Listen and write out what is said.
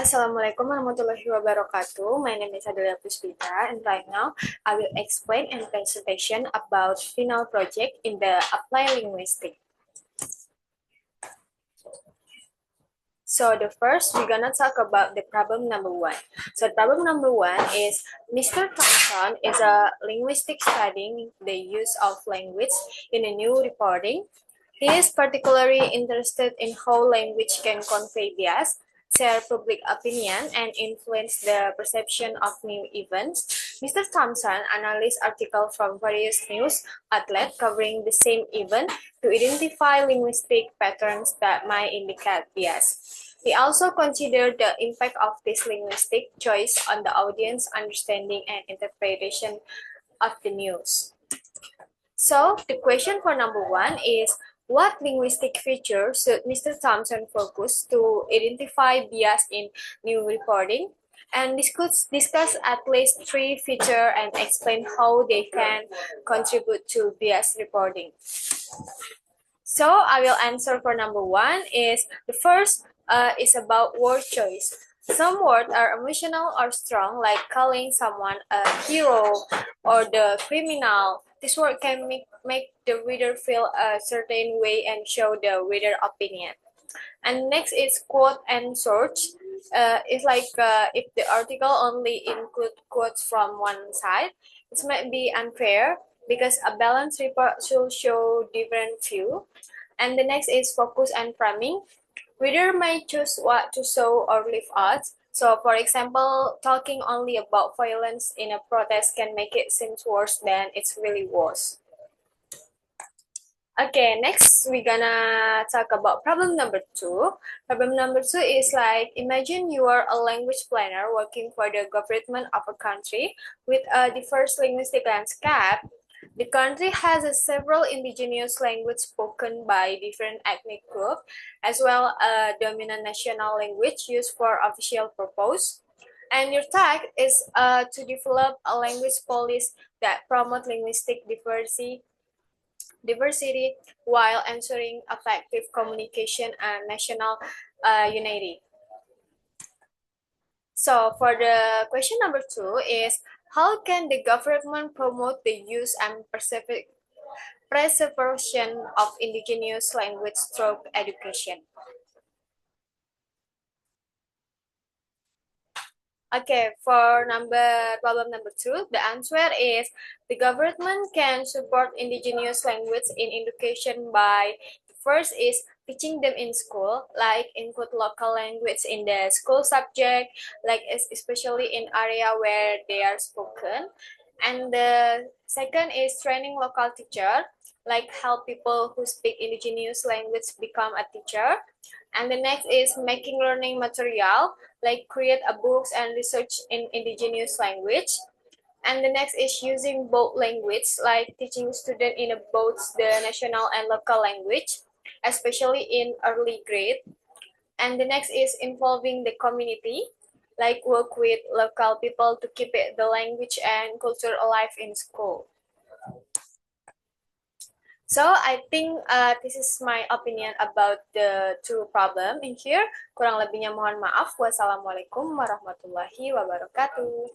Assalamualaikum warahmatullahi wabarakatuh. My name is Adelia Puspita, and right now I will explain and presentation about final project in the applied linguistic. So the first, we're gonna talk about the problem number one. So problem number one is Mr. Thompson is a linguistic studying the use of language in a new reporting. He is particularly interested in how language can convey bias, share public opinion, and influence the perception of new events. Mr. Thompson analyzed articles from various news outlets covering the same event to identify linguistic patterns that might indicate bias. He also considered the impact of this linguistic choice on the audience understanding and interpretation of the news. So the question for number one is, what linguistic features should Mr. Thompson focus to identify bias in new reporting? And discuss at least 3 features and explain how they can contribute to bias reporting. So I will answer for number one is, the first is about word choice. Some words are emotional or strong, like calling someone a hero or the criminal. This word can make the reader feel a certain way and show the reader opinion. And next is quote and search. It's like if the article only include quotes from one side, it might be unfair because a balanced report should show different view. And the next is focus and framing. Reader may choose what to show or leave out. So, for example, talking only about violence in a protest can make it seem worse than it really was. Okay, next we're gonna talk about problem number two. Problem number two is like, imagine you are a language planner working for the government of a country with a diverse linguistic landscape. The country has several indigenous languages spoken by different ethnic groups, as well as a dominant national language used for official purpose. And your task is to develop a language policy that promotes linguistic diversity while ensuring effective communication and national unity. So for the question number two is, how can the government promote the use and preservation of indigenous language through education? Okay, for problem number two, the answer is, the government can support indigenous language in education by, first is teaching them in school, like include local language in the school subject, like especially in area where they are spoken. And the second is training local teacher, like help people who speak indigenous language become a teacher. And the next is making learning material, like create a books and research in indigenous language. And the next is using both language, like teaching students in both the national and local language, especially in early grade. And the next is involving the community, like work with local people to keep the language and culture alive in school. So I think this is my opinion about the two problem in here. Kurang lebihnya mohon maaf. Wassalamualaikum warahmatullahi wabarakatuh.